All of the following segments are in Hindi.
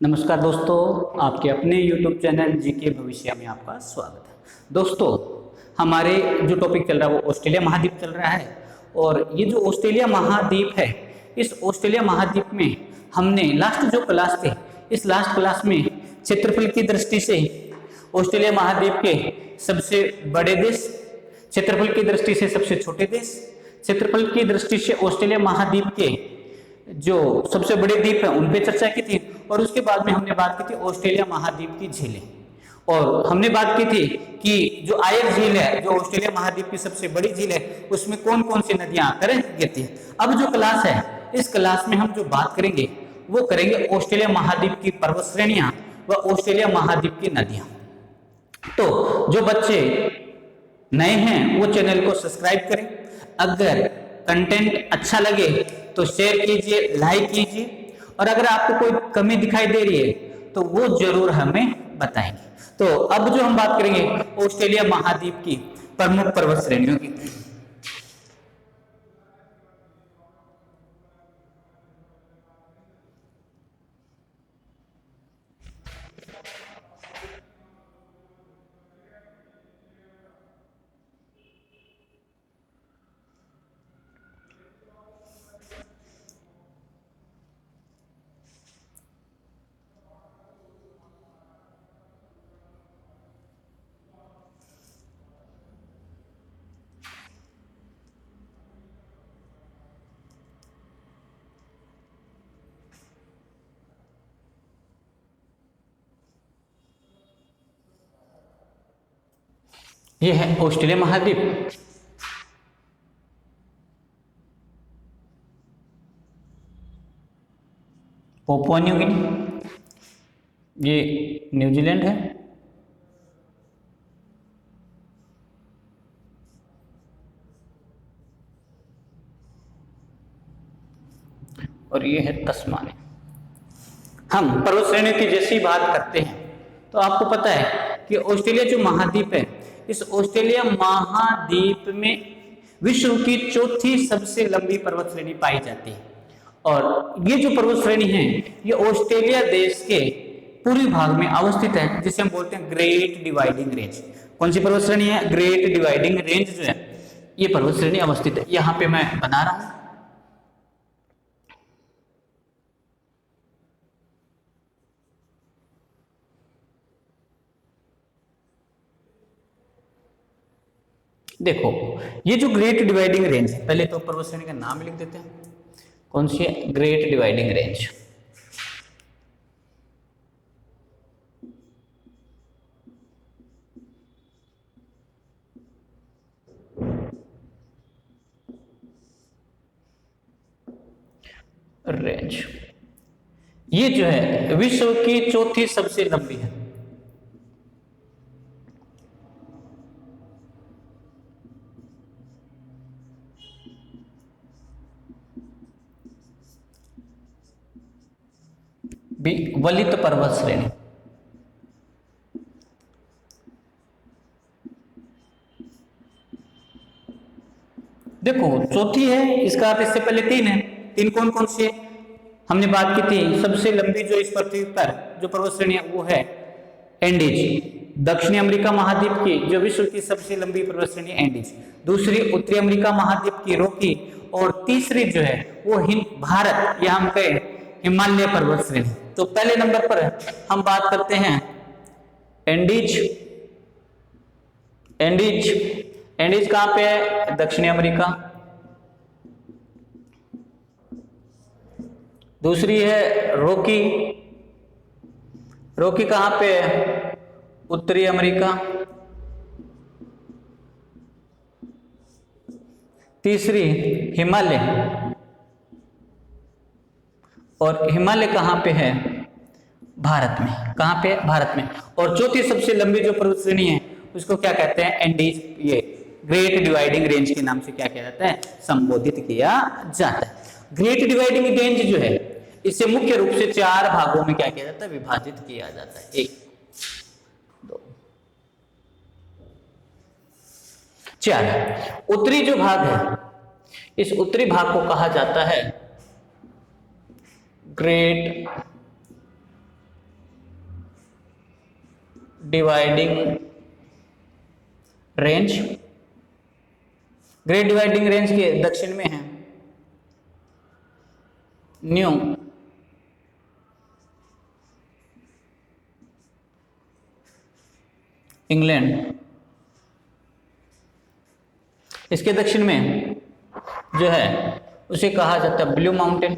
नमस्कार दोस्तों, आपके अपने YouTube चैनल जीके भविष्य में आपका स्वागत है। दोस्तों, हमारे जो टॉपिक चल रहा है वो ऑस्ट्रेलिया महाद्वीप चल रहा है। और ये जो ऑस्ट्रेलिया महाद्वीप है, इस ऑस्ट्रेलिया महाद्वीप में हमने लास्ट जो क्लास थे, इस लास्ट क्लास में क्षेत्रफल की दृष्टि से ऑस्ट्रेलिया महाद्वीप के सबसे बड़े देश, क्षेत्रफल की दृष्टि से सबसे छोटे देश, क्षेत्रफल की दृष्टि से ऑस्ट्रेलिया महाद्वीप के जो सबसे बड़े द्वीप है उन पे चर्चा की थी। और उसके बाद में हमने बात की थी ऑस्ट्रेलिया महाद्वीप की झीलें, और हमने बात की थी कि जो आयर झील है, जो ऑस्ट्रेलिया महाद्वीप की सबसे बड़ी झील है, उसमें कौन कौन सी नदियां आकर गिरती है। अब जो क्लास है, इस क्लास में हम जो बात करेंगे वो करेंगे ऑस्ट्रेलिया महाद्वीप की पर्वत श्रेणियां व ऑस्ट्रेलिया महाद्वीप की नदियां। तो जो बच्चे नए हैं वो चैनल को सब्सक्राइब करें। अगर कंटेंट अच्छा लगे तो शेयर कीजिए, लाइक कीजिए, और अगर आपको कोई कमी दिखाई दे रही है तो वो जरूर हमें बताएंगे। तो अब जो हम बात करेंगे ऑस्ट्रेलिया महाद्वीप की प्रमुख पर्वत श्रेणियों की। ये है ऑस्ट्रेलिया महाद्वीप। पापुआ न्यू गिनी, ये न्यूजीलैंड है, और ये है तस्मानिया। हम पर्वत श्रेणियों की जैसी बात करते हैं तो आपको पता है कि ऑस्ट्रेलिया जो महाद्वीप है, इस ऑस्ट्रेलिया महाद्वीप में विश्व की चौथी सबसे लंबी पर्वत श्रेणी पाई जाती है। और ये जो पर्वत श्रेणी है, ये ऑस्ट्रेलिया देश के पूर्वी भाग में अवस्थित है, जिसे हम बोलते हैं ग्रेट डिवाइडिंग रेंज। कौन सी पर्वत श्रेणी है? ग्रेट डिवाइडिंग रेंज जो है, ये पर्वत श्रेणी अवस्थित है। यहाँ पे मैं बना रहा हूं। देखो, ये जो ग्रेट डिवाइडिंग रेंज है, पहले तो पर्वत श्रेणी का नाम लिख देते हैं। कौन सी है? Great dividing range. रेंज ये जो है विश्व की चौथी सबसे लंबी है। वलित पर्वत श्रेणी। देखो, चौथी है, इसका अर्थ इससे पहले तीन है। तीन कौन कौन सी है? हमने बात की थी सबसे लंबी जो इस पृथ्वी पर जो पर्वत श्रेणी है वो है एंडीज। दक्षिणी अमेरिका महाद्वीप की जो विश्व की सबसे लंबी पर्वत श्रेणी एंडीज। दूसरी उत्तरी अमेरिका महाद्वीप की रॉकी। और तीसरी जो है वो भारत या हम कहे हिमालय पर्वत श्रेणी। तो पहले नंबर पर हम बात करते हैं एंडीज। एंडीज एंडीज कहां पे है? दक्षिणी अमेरिका। दूसरी है रॉकी। रॉकी कहां पे है? उत्तरी अमेरिका। तीसरी हिमालय, और हिमालय कहां पे है? भारत में। कहां पे? भारत में। और चौथी सबसे लंबी जो पर्वत श्रेणी है उसको क्या कहते हैं? एंडीज। ये ग्रेट डिवाइडिंग रेंज के नाम से क्या किया जाता है? संबोधित किया जाता है। ग्रेट डिवाइडिंग रेंज जो है इसे मुख्य रूप से चार भागों में क्या किया जाता है? विभाजित किया जाता है। 1 2 4। उत्तरी जो भाग है, इस उत्तरी भाग को कहा जाता है great dividing range, great dividing range के दक्षिण में है न्यू इंग्लैंड, इसके दक्षिण में जो है उसे कहा जाता है ब्लू माउंटेन,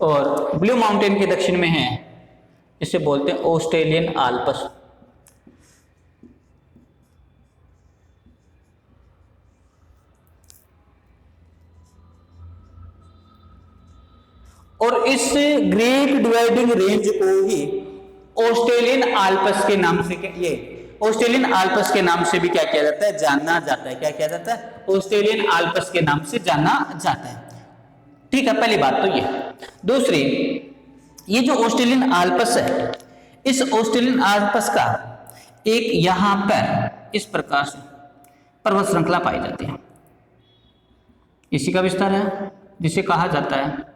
और ब्लू माउंटेन के दक्षिण में है, इसे बोलते हैं ऑस्ट्रेलियन आल्प्स। और इस ग्रेट डिवाइडिंग रेंज को ही ऑस्ट्रेलियन आल्प्स के नाम से, ये ऑस्ट्रेलियन आल्प्स के नाम से भी क्या किया जाता है, जाना जाता है। क्या किया जाता है, ऑस्ट्रेलियन आल्प्स के नाम से जाना जाता है। ठीक है, पहली बात तो ये। दूसरी, ये जो ऑस्ट्रेलियन आल्प्स है, इस ऑस्ट्रेलियन आल्प्स का एक यहां पर इस प्रकार से पर्वत श्रृंखला पाई जाती है, इसी का विस्तार है, जिसे कहा जाता है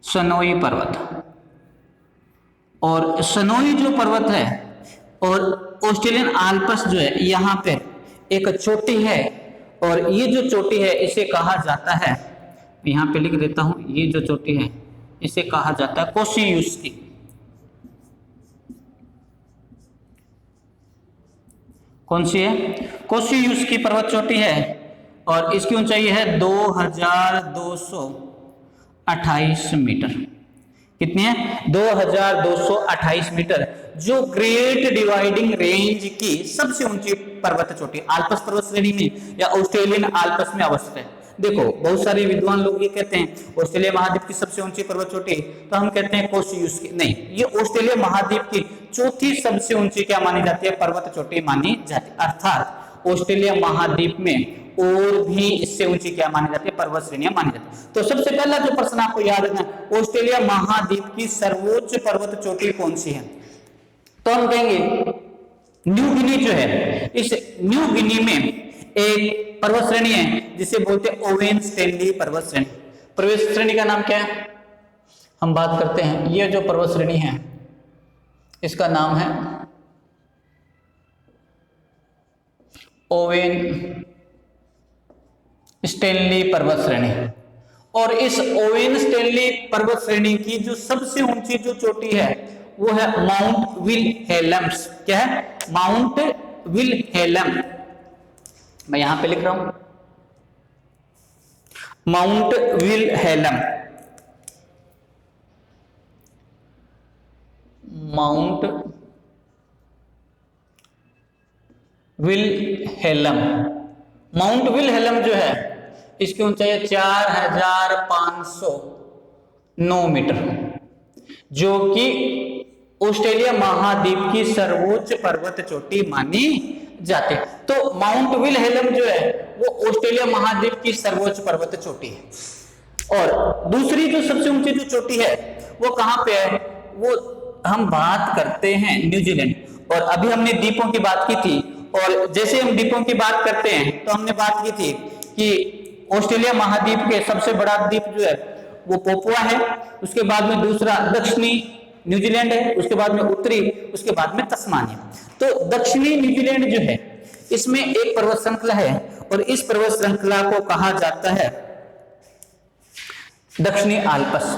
सनोई पर्वत। और सनोई जो पर्वत है और ऑस्ट्रेलियन आल्प्स जो है, यहाँ पे एक चोटी है, और ये जो चोटी है इसे कहा जाता है, यहाँ पे लिख देता हूं, ये जो चोटी है इसे कहा जाता है कोशियुस्की। कौन सी है, कोशियुस्की पर्वत चोटी है, और इसकी ऊंचाई है 2228 मीटर। कितनी है, 2228 मीटर, जो ग्रेट डिवाइडिंग रेंज की सबसे ऊंची पर्वत चोटी आल्प्स पर्वत श्रेणी में या ऑस्ट्रेलियन आल्प्स में अवस्थित है। देखो, बहुत सारे विद्वान लोग ये कहते हैं ऑस्ट्रेलिया महाद्वीप की सबसे ऊंची पर्वत चोटी, तो हम कहते हैं कोशियुस्की। नहीं, ये ऑस्ट्रेलिया महाद्वीप की चौथी सबसे ऊंची क्या मानी जाती है, पर्वत चोटी मानी जाती है। अर्थात ऑस्ट्रेलिया महाद्वीप में और भी इससे ऊंची क्या मानी जाती है, पर्वत श्रेणियां मानी जाती है। तो सबसे पहला जो प्रश्न आपको याद रखना, ऑस्ट्रेलिया महाद्वीप की सर्वोच्च पर्वत चोटी कौन सी है, तो हम कहेंगे न्यू गिनी जो है। इस न्यू गिनी में एक पर्वत श्रेणी है जिसे बोलते हैं ओवेन स्टैनली पर्वत श्रेणी। पर्वत श्रेणी का नाम क्या है, हम बात करते हैं, ये जो पर्वत श्रेणी है इसका नाम है ओवेन स्टैनली पर्वत श्रेणी। और इस ओवेन स्टैनली पर्वत श्रेणी की जो सबसे ऊंची जो चोटी है वो है माउंट विलहेल्म्स। क्या है, माउंट विलहेल्म, मैं यहां पे लिख रहा हूं mount Wilhelm, mount Wilhelm. Mount Wilhelm जो है इसकी ऊंचाई है 4509 मीटर, जो कि ऑस्ट्रेलिया महाद्वीप की सर्वोच्च पर्वत चोटी मानी जाती है। तो माउंट विलहेल्म जो है वो ऑस्ट्रेलिया महाद्वीप की सर्वोच्च पर्वत चोटी है। और दूसरी जो सबसे ऊंची जो चोटी है वो कहां पे है, वो हम बात करते हैं न्यूजीलैंड। और अभी हमने द्वीपों की बात की थी, और जैसे हम द्वीपों की बात करते हैं तो हमने बात की थी कि ऑस्ट्रेलिया महाद्वीप के सबसे बड़ा द्वीप जो है वो पोपुआ है, उसके बाद में दूसरा दक्षिणी न्यूजीलैंड है, उसके बाद में उत्तरी, उसके बाद में तस्मानिया। तो दक्षिणी न्यूजीलैंड जो है इसमें एक पर्वत श्रृंखला है, और इस पर्वत श्रृंखला को कहा जाता है दक्षिणी आल्प्स।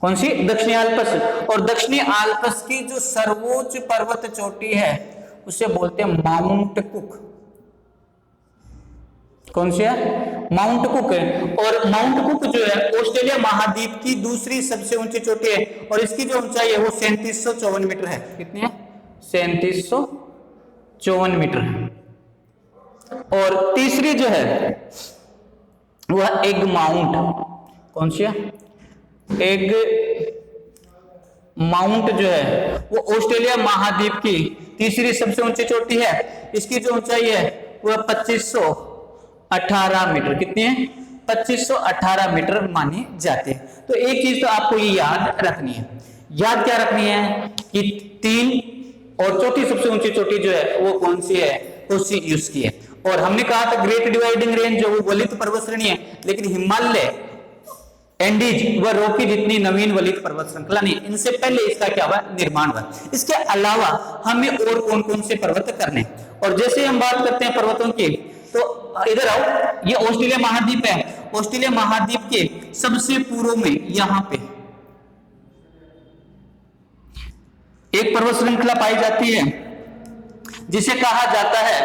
कौन सी, दक्षिणी आल्प्स। और दक्षिणी आल्प्स की जो सर्वोच्च पर्वत चोटी है उसे बोलते हैं माउंट कुक। कौन सी है, माउंट कुक है। और माउंट कुक जो है ऑस्ट्रेलिया महाद्वीप की दूसरी सबसे ऊंची चोटी है, और इसकी जो ऊंचाई है वो 3754 मीटर है। कितनी है, 3754 मीटर है। और तीसरी जो है वह एग माउंट। कौन सी है, एग माउंट जो है वो ऑस्ट्रेलिया महाद्वीप की तीसरी सबसे ऊंची चोटी है। इसकी जो ऊंचाई है वह 2518 मीटर। कितनी है, 2518 मीटर मानी जाती है। तो एक चीज तो आपको ये याद रखनी है, याद क्या रखनी है कि तीन और चौथी सबसे ऊंची चोटी जो है वो कौन सी है, उसी उसकी है। और हमने कहा था ग्रेट डिवाइडिंग रेंज जो वो वलित पर्वत श्रेणी है, लेकिन हिमालय, एंडीज व रॉकी जितनी नवीन वलित पर्वत श्रृंखला नहीं, इनसे पहले इसका क्या हुआ, निर्माण हुआ। इसके अलावा हमें और कौन कौन से पर्वत करने, और जैसे हम बात करते हैं पर्वतों की, तो इधर आओ, ये ऑस्ट्रेलिया महाद्वीप है। ऑस्ट्रेलिया महाद्वीप के सबसे पूर्व में यहां पे एक पर्वत श्रृंखला पाई जाती है जिसे कहा जाता है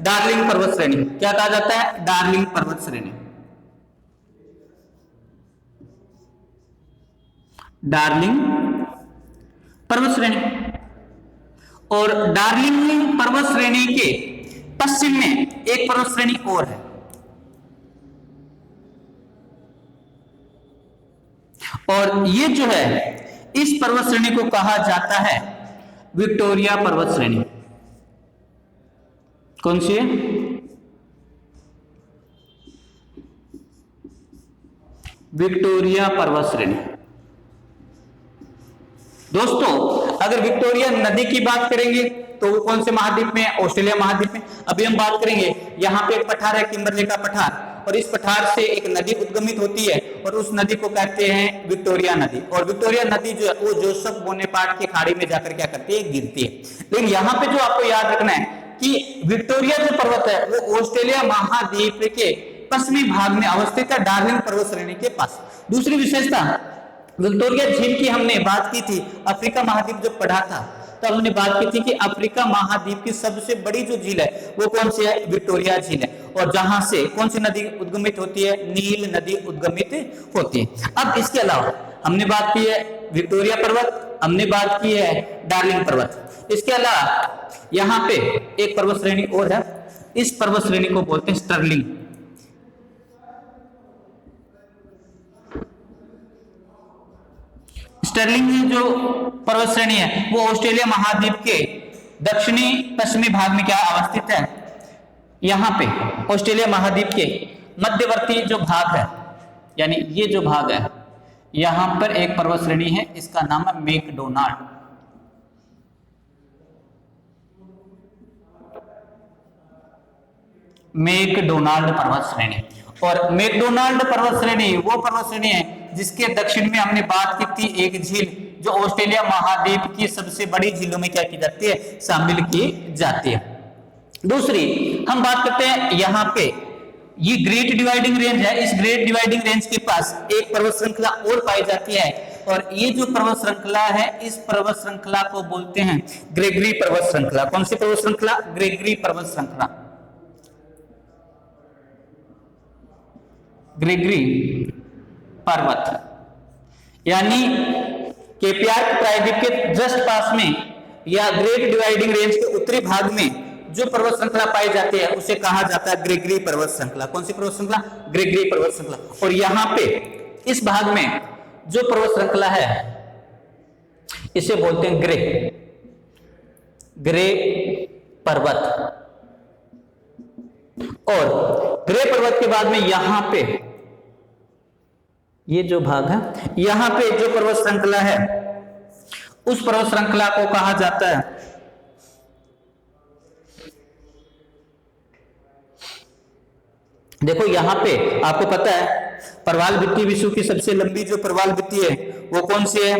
डार्लिंग पर्वत श्रेणी। क्या कहा जाता है, डार्लिंग पर्वत श्रेणी। डार्लिंग पर्वत श्रेणी। और डार्लिंग पर्वत श्रेणी के पश्चिम में एक पर्वत श्रेणी और है, और ये जो है इस पर्वत श्रेणी को कहा जाता है विक्टोरिया पर्वत श्रेणी। कौन सी है, विक्टोरिया पर्वत श्रेणी। दोस्तों अगर विक्टोरिया नदी की बात करेंगे तो वो कौन से महाद्वीप में है, ऑस्ट्रेलिया महाद्वीप में। अभी हम बात करेंगे, यहाँ पे एक पठार है, किम्बरले का पठार, और इस पठार से एक नदी उद्गमित होती है और उस नदी को कहते हैं विक्टोरिया नदी। और विक्टोरिया नदी जो है वो जोसेफ बोनेपार्ट की खाड़ी में जाकर क्या करती है, गिरती है। लेकिन यहाँ पे जो आपको याद रखना है कि विक्टोरिया जो पर्वत है वो ऑस्ट्रेलिया महाद्वीप के पश्चिमी भाग में अवस्थित है, डार्लिंग पर्वत श्रेणी के पास। दूसरी विशेषता, विक्टोरिया झील की हमने बात की थी, अफ्रीका महाद्वीप जब पढ़ा था तो हमने बात की थी कि अफ्रीका महाद्वीप की सबसे बड़ी जो झील है वो कौन सी है, विक्टोरिया झील है। और जहां से कौन सी नदी उद्गमित होती है, नील नदी उद्गमित होती है। अब इसके अलावा हमने बात की है विक्टोरिया पर्वत, हमने बात की है डार्लिंग पर्वत। इसके अलावा यहाँ पे एक पर्वत श्रेणी और है, इस पर्वत श्रेणी को बोलते हैं स्टर्लिंग। स्टर्लिंग जो पर्वत श्रेणी है वो ऑस्ट्रेलिया महाद्वीप के दक्षिणी पश्चिमी भाग में क्या अवस्थित है, यहां पे ऑस्ट्रेलिया महाद्वीप के मध्यवर्ती जो भाग है, यानी ये जो भाग है, यहां पर एक पर्वत श्रेणी है, इसका नाम है मैकडोनाल्ड। मैकडोनाल्ड पर्वत श्रेणी। और मैकडोनाल्ड पर्वत श्रेणी वो पर्वत श्रेणी है जिसके दक्षिण में हमने बात की थी एक झील जो ऑस्ट्रेलिया महाद्वीप की सबसे बड़ी झीलों में क्या की जाती है, शामिल की जाती है। दूसरी हम बात करते हैं, यहाँ पे ये ग्रेट डिवाइडिंग रेंज है, इस ग्रेट डिवाइडिंग रेंज के पास एक पर्वत श्रृंखला और पाई जाती है, और ये जो पर्वत श्रृंखला है इस पर्वत श्रृंखला को बोलते हैं ग्रेगरी पर्वत श्रृंखला। कौन सी पर्वत श्रृंखला, ग्रेगरी पर्वत श्रृंखला। ग्रेगरी पर्वत यानी केपियार्क प्रायद्वीप के जस्ट पास में या ग्रेट डिवाइडिंग रेंज के उत्तरी भाग में जो पर्वत श्रृंखला पाई जाती है उसे कहा जाता है ग्रेगरी पर्वत श्रृंखला। कौन सी पर्वत श्रृंखला, ग्रेगरी पर्वत श्रृंखला। और यहाँ पे इस भाग में जो पर्वत श्रृंखला है इसे बोलते हैं ग्रे पर्वत। और ग्रे पर्वत के बाद में यहां पे ये जो भाग है, यहां पे जो पर्वत श्रृंखला है उस पर्वत श्रृंखला को कहा जाता है देखो यहां पे आपको पता है प्रवाल भित्ति विश्व की सबसे लंबी जो प्रवाल भित्ति है वो कौन सी है,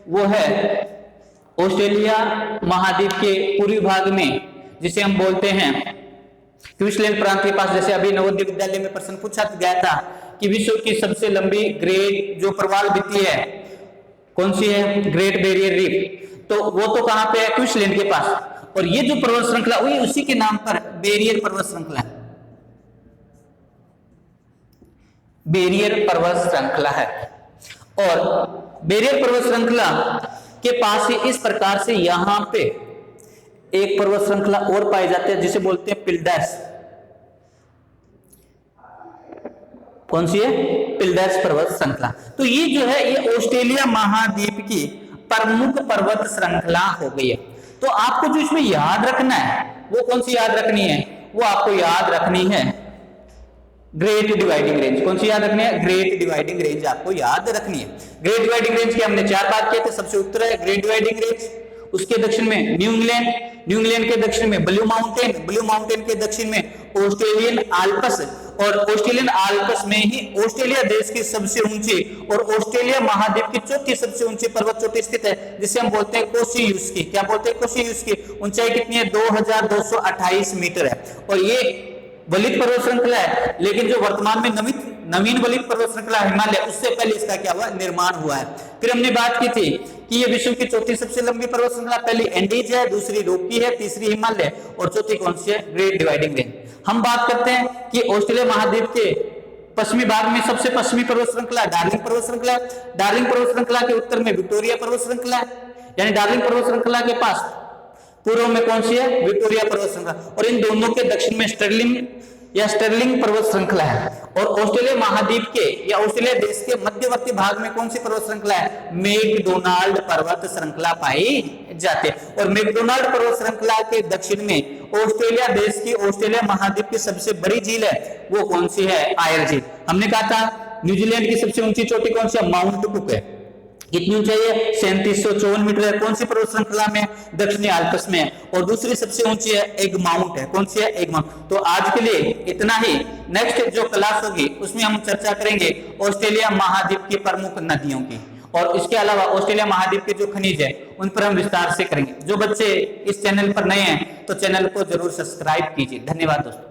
वो है ऑस्ट्रेलिया महाद्वीप के पूर्वी भाग में, जिसे हम बोलते हैं क्वींसलैंड प्रांत के पास। जैसे अभी नवोदय विद्यालय में प्रश्न पूछा गया था कि विश्व की सबसे लंबी ग्रेट जो प्रवाल भित्ति है कौन सी है, ग्रेट बैरियर रीफ। तो वो तो कहां पे है, क्वींसलैंड के पास। और ये जो पर्वत श्रृंखला वही उसी के नाम पर बैरियर पर्वत श्रृंखला है, बैरियर पर्वत श्रृंखला है। और बैरियर पर्वत श्रृंखला के पास ही इस प्रकार से यहां पे एक पर्वत श्रृंखला और पाई जाती है जिसे बोलते हैं पिल्डर्स। कौन सी है, पिल्डर्स पर्वत श्रृंखला। तो ये जो है ये ऑस्ट्रेलिया महाद्वीप की प्रमुख पर्वत श्रृंखला हो गई है। तो आपको जो इसमें याद रखना है वो कौन सी याद रखनी है, वो आपको याद रखनी है ग्रेट डिवाइडिंग रेंज। कौन सी याद रखनी है, ग्रेट डिवाइडिंग रेंज आपको याद रखनी है। ग्रेट डिवाइडिंग रेंज की हमने 4 बात किए थे। सबसे उत्तर है ग्रेट डिवाइडिंग रेंज, उसके दक्षिण में न्यू इंग्लैंड, न्यू इंग्लैंड के दक्षिण में ब्लू माउंटेन, ब्लू माउंटेन के दक्षिण में ऑस्ट्रेलियन आल्प्स, और ऑस्ट्रेलियन आल्प्स में ही ऑस्ट्रेलिया देश की सबसे ऊंची और ऑस्ट्रेलिया महाद्वीप की चौथी सबसे ऊंची पर्वत चोटी स्थित है, जिसे हम बोलते हैं कोशियुस की। क्या बोलते हैं? कोशियुस की। ऊंचाई कितनी है? 2228 मीटर है। और ये वलित पर्वत श्रृंखला है, लेकिन जो वर्तमान में नवीन वलित पर्वत श्रृंखला हिमालय, उससे पहले इसका क्या हुआ? निर्माण हुआ है। फिर हमने बात की थी कि ये विश्व की चौथी सबसे लंबी पर्वत श्रृंखला, पहली एंडीज है, दूसरी रोकी है, तीसरी हिमालय और चौथी कौन सी है? Great dividing range. हम बात करते हैं कि ऑस्ट्रेलिया महाद्वीप के पश्चिमी भाग में सबसे पश्चिमी पर्वत श्रृंखला डार्लिंग पर्वत श्रृंखला। डार्लिंग पर्वत श्रृंखला के उत्तर में विक्टोरिया पर्वत श्रृंखला है, यानी डार्लिंग पर्वत श्रृंखला के पास पूर्व में कौन सी है? विक्टोरिया पर्वत श्रृंखला। और इन दोनों के दक्षिण में स्टर्लिंग पर्वत श्रृंखला है। और ऑस्ट्रेलिया महाद्वीप के या ऑस्ट्रेलिया देश के मध्यवर्ती भाग में कौन सी पर्वत श्रृंखला है? मैकडोनाल्ड पर्वत श्रृंखला पाई जाती है। और मैकडोनाल्ड पर्वत श्रृंखला के दक्षिण में ऑस्ट्रेलिया देश की, ऑस्ट्रेलिया महाद्वीप की सबसे बड़ी झील है, वो कौन सी है? आयर झील। हमने कहा था न्यूजीलैंड की सबसे ऊंची चोटी कौन सी है? माउंट कुक है। कितनी ऊंचाई है? 3754 मीटर है। कौन सी पर्वत श्रृंखला में? दक्षिणी आल्प्स में। और दूसरी सबसे ऊंची है एग माउंट है। कौन सी है? Egg mount. तो आज के लिए इतना ही। नेक्स्ट जो क्लास होगी उसमें हम चर्चा करेंगे ऑस्ट्रेलिया महाद्वीप की प्रमुख नदियों की, और इसके अलावा ऑस्ट्रेलिया महाद्वीप के जो खनिज है उन पर हम विस्तार से करेंगे। जो बच्चे इस चैनल पर नए हैं तो चैनल को जरूर सब्सक्राइब कीजिए। धन्यवाद दोस्तों।